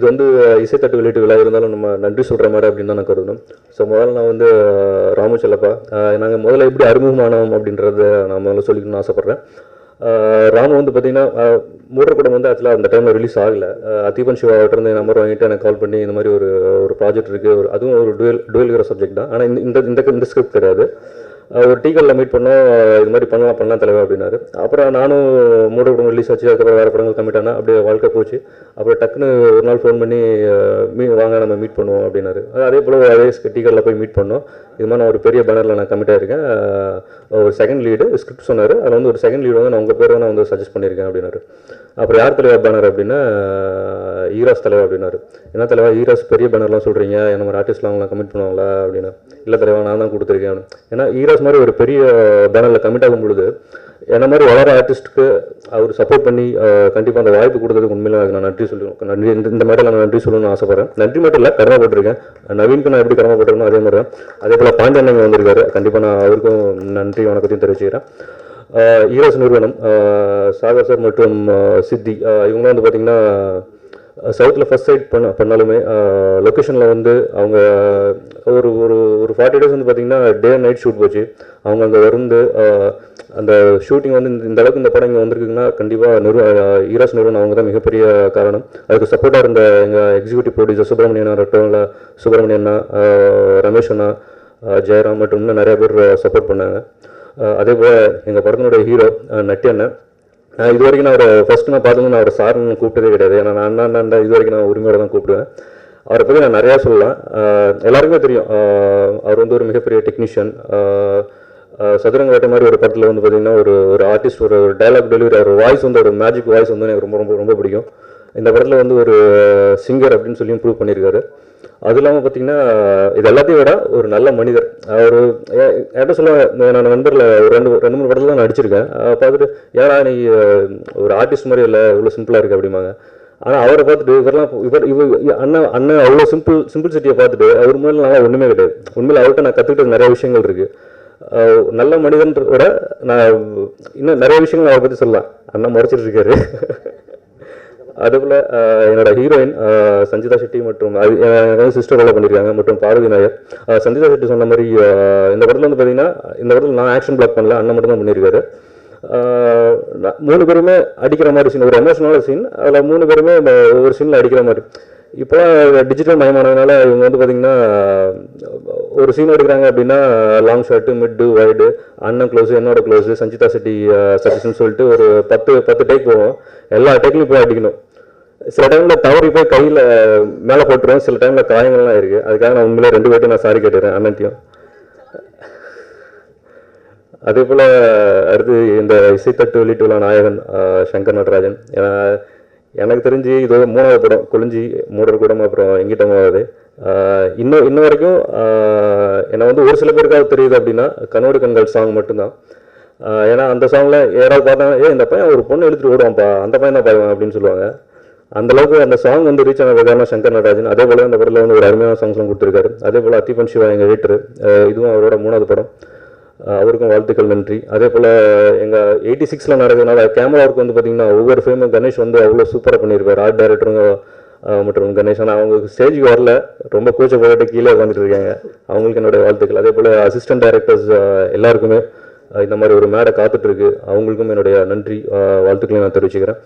இது வந்து இசைத்தட்டு வெளியீட்டு விழா இருந்தாலும் நம்ம நன்றி சொல்கிற மாதிரி அப்படின்னு தான் நான் கருதணும். ஸோ முதல்ல நான் வந்து ராமு செல்லப்பா, நாங்கள் முதல்ல எப்படி அறிமுகமானோம் அப்படின்றத நான் முதல்ல சொல்லிக்கணும்னு ஆசைப்பட்றேன். ராமு வந்து பார்த்தீங்கன்னா மூடர்குடம் வந்து ஆக்சுவலாக அந்த டைமில் ரிலீஸ் ஆகலை. தீபன் சிவாவிட்டிருந்து நம்பர் வாங்கிட்டு எனக்கு கால் பண்ணி இந்த மாதிரி ஒரு ப்ராஜெக்ட் இருக்குது, அதுவும் ஒரு டுவெல் ஹீரோ சப்ஜெக்ட் தான். ஆனால் இந்த ஸ்கிரிப்ட் கிடையாது. ஒரு டீக்கல்ல மீட் பண்ணோம், இது மாதிரி பண்ணலாம் தலைவர் அப்படின்னாரு. அப்புறம் நானும் மூடர்குடம் ரிலீஸ் ஆச்சு, அதுக்கப்புறம் வேறு படங்கள் கமிட் ஆனால் அப்படியே வாழ்க்கை போச்சு. அப்புறம் டக்குன்னு ஒரு நாள் ஃபோன் பண்ணி வாங்க நம்ம மீட் பண்ணுவோம் அப்படின்னாரு. அதே போல் அதே டீக்கல்ல போய் மீட் பண்ணோம். இது மாதிரி நான் ஒரு பெரிய பேனரில் நான் கமிட் ஆகிருக்கேன், ஒரு செகண்ட் லீடு ஸ்கிரிப்ட் சொன்னார். அதில் வந்து ஒரு செகண்ட் லீடு வந்து நான் உங்கள் பேர் நான் வந்து சஜஸ்ட் பண்ணியிருக்கேன் அப்படின்னாரு. அப்புறம் யார் தலைவர் பேனர் அப்படின்னா ஈராஸ் தலைவர் அப்படின்னாரு. என்ன தலைவர் ஈராஸ் பெரிய பேனர்லாம் சொல்கிறீங்க, என்ன மாதிரி ஆர்டிஸ்ட்லாம் அவங்களாம் கமிட் பண்ணுவாங்களா அப்படின்னா, இல்லை தலைவர் நான் தான் கொடுத்துருக்கேன். ஏன்னா ஈராஸ் மாதிரி ஒரு பெரிய பேனரில் கமிட் ஆகும் பொழுது என்ன மாதிரி வளர ஆர்டிஸ்ட்டுக்கு அவர் சப்போர்ட் பண்ணி கண்டிப்பாக அந்த வாய்ப்பு கொடுத்ததுக்கு உண்மையில நான் நன்றி சொல்லுவேன். நன்றி இந்த மாதிரி நான் நன்றி சொல்லணும்னு ஆசைப்பட்றேன். நன்றி மட்டும் இல்லை, கடமைப்பட்டிருக்கேன். நவீனுக்கு நான் எப்படி கடமைப்பட்டிருக்கணும் அதே மாதிரி தான். அதே போல் பாண்டியன் அண்ணன் வந்திருக்காரு, கண்டிப்பாக நான் அவருக்கும் நன்றி வணக்கத்தையும் தெரிவிச்சுக்கிறேன். ஈராஸ் நிறுவனம், சாகர் சார் மற்றும் சித்தி இவங்களாம் வந்து பார்த்திங்கன்னா சவுத்தில் ஃபஸ்ட் சைட் பண்ணாலுமே லொக்கேஷனில் வந்து அவங்க ஒரு ஒரு ஒரு 40 days வந்து பார்த்திங்கன்னா டே அண்ட் நைட் ஷூட் போச்சு. அவங்க அங்கே வந்து அந்த ஷூட்டிங் வந்து இந்த அளவுக்கு இந்த படம் இங்கே வந்திருக்குங்கன்னா கண்டிப்பாக ஈராஸ் நிறுவனம் அவங்க தான் மிகப்பெரிய காரணம். அதுக்கு சப்போர்ட்டாக இருந்த எங்கள் எக்ஸிக்யூட்டிவ் ப்ரொடியூசர் சுப்பிரமணியனா இருக்கட்டும், இல்லை சுப்பிரமணியண்ணா, ரமேஷ் அண்ணா, ஜெயராம் மற்றும் இன்னும் நிறைய பேர் சப்போர்ட் பண்ணாங்க. அதே போல் எங்கள் படத்தினுடைய ஹீரோ நட்டி அண்ணன், இது வரைக்கும் நான் அவரை ஃபஸ்ட்டு நான் பார்த்தோம்னா நான் அவரை சார்னு கூப்பிட்டதே கிடையாது. ஏன்னா நான் அண்ணா இது வரைக்கும் நான் உரிமையோட தான் கூப்பிடுவேன். அவரை பற்றி நான் நிறையா சொல்லலாம். எல்லாருக்குமே தெரியும் அவர் வந்து ஒரு மிகப்பெரிய டெக்னீஷியன். சதுரங்க வேட்டை மாதிரி ஒரு படத்தில் வந்து பார்த்திங்கன்னா ஒரு ஆர்டிஸ்ட், ஒரு டைலாக் டெலிவரி, அவர் வாய்ஸ் வந்து ஒரு மேஜிக் வாய்ஸ் வந்து எனக்கு ரொம்ப ரொம்ப ரொம்ப பிடிக்கும். இந்த படத்தில் வந்து ஒரு சிங்கர் அப்படின்னு சொல்லியும் ப்ரூவ் பண்ணியிருக்காரு. அது இல்லாமல் பார்த்தீங்கன்னா இது எல்லாத்தையும் விட ஒரு நல்ல மனிதர். அவர் என்கிட்ட சொல்ல நான் நண்பரில் ஒரு ரெண்டு மூணு படத்தில் நான் நடிச்சிருக்கேன். பார்த்துட்டு ஏன்னா நீ ஒரு ஆர்டிஸ்ட் மாதிரி இல்லை, இவ்வளோ சிம்பிளாக இருக்குது அப்படிம்பாங்க. ஆனால் அவரை பார்த்துட்டு இவர் அண்ணன் அவ்வளோ சிம்பிள்சிட்டியை பார்த்துட்டு அவர் மேலே நான் ஒன்றுமே கிடையாது. உண்மையில் அவர்கிட்ட நான் கற்றுக்கிட்டது நிறைய விஷயங்கள் இருக்குது. நல்ல மனிதன்றோட நான் இன்னும் நிறைய விஷயங்கள் அவரை பற்றி சொல்லலாம். அண்ணன் முறைச்சிட்டு இருக்காரு. அதுபோல் என்னோட ஹீரோயின் சஞ்சிதா ஷெட்டி மற்றும் சிஸ்டர் ரோல பண்ணியிருக்காங்க மற்றும் பார்வதி நாயர். சஞ்சிதா ஷெட்டி சொன்ன மாதிரி இந்த படத்தில் வந்து பார்த்தீங்கன்னா இந்த படத்தில் நான் ஆக்ஷன் பிளாக் பண்ணல, அண்ணன் மட்டும் தான் பண்ணியிருக்காரு. 3 பேருமே அடிக்கிற மாதிரி சீன், ஒரு எமோஷனலான சீன். அதில் 3 பேருமே ஒவ்வொரு சீனில் அடிக்கிற மாதிரி. இப்போ டிஜிட்டல் மயமானதுனால இவங்க வந்து பார்த்திங்கன்னா ஒரு சீன் எடுக்கிறாங்க அப்படின்னா லாங் ஷாட்டு, மிட்டு, வைடு, அண்ணன் க்ளோஸு, என்னோட க்ளோஸு, சஞ்சிதா ஷெட்டி சஜஷன் சொல்லிட்டு ஒரு 10 டேக் போவோம். எல்லா டேக்லையும் போய் அடிக்கணும். சில டைமில் தவறி போய் கையில் மேலே போட்டுருவோம், சில டைமில் காயங்கள்லாம் இருக்குது. அதுக்காக நான் உண்மையிலே 2 பேர்ட்டையும் நான் சாரி கேட்டுக்கிறேன், அண்ணன்ட்டையும். அதே போல் அடுத்து இந்த இசைத்தட்டு வெளியீட்டு விழா நாயகன் சங்கர் நடராஜன். எனக்கு தெரிஞ்சு இது 3வது படம், கொளிஞ்சி, மூடர்குடம், அப்புறம் எங்கிட்டமாவது. இன்ன வரைக்கும் என்னை வந்து ஒரு சில பேருக்காக தெரியுது அப்படின்னா கண்ணோடு கண்கள் சாங் மட்டும்தான். ஏன்னா அந்த சாங்கில் யாராவது பார்த்தாங்க, இந்த பையன் ஒரு பொண்ணு எடுத்துகிட்டு ஓடுவான்ப்பா, அந்த பையன் தான் பாய்வான் அப்படின்னு சொல்லுவாங்க. அந்தளவுக்கு அந்த சாங் வந்து ரீச் ஆன காரணம் சங்கர் நடராஜன். அதே போல் அந்த படத்தில் வந்து ஒரு அருமையான சாங்ஸ்லாம் கொடுத்துருக்காரு. அதே போல் தீபன் சிவா எங்கள் எடிட்டர், இதுவும் அவரோட 3வது படம். அவருக்கும் வாழ்த்துக்கள், நன்றி. அதே போல் எங்கள் 86ல் நடக்கிறதுனால கேமரா ஒர்க் வந்து பார்த்திங்கன்னா ஒவ்வொரு ஃபிலிமும் கணேஷ் வந்து அவ்வளோ சூப்பராக பண்ணியிருப்பார். ஆர்ட் டைரக்டருங்க மற்றும் கணேஷ். ஆனால் அவங்க ஸ்டேஜுக்கு வரல, ரொம்ப கூச்ச போயிட்டு கீழே உட்காந்துட்டு இருக்காங்க. அவங்களுக்கு என்னுடைய வாழ்த்துக்கள். அதே போல் அசிஸ்டன்ட் டைரக்டர்ஸ் எல்லாருக்குமே இந்த மாதிரி ஒரு மேடை காத்துட்ருக்கு, அவங்களுக்கும் என்னுடைய நன்றி வாழ்த்துக்களையும் நான் தெரிவிச்சுக்கிறேன்.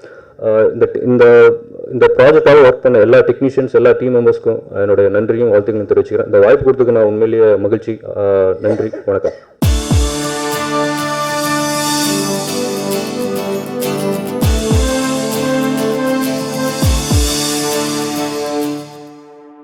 இந்த ப்ராஜெக்டாக ஒர்க் பண்ண எல்லா டெக்னீஷியன்ஸ், எல்லா டீம் மெம்பர்ஸ்க்கும் என்னுடைய நன்றியும் வாழ்த்துக்களையும் தெரிவிச்சுக்கிறேன். இந்த வாய்ப்பு கொடுத்ததுக்கு நான் உண்மையிலேயே மகிழ்ச்சி. நன்றி, வணக்கம்.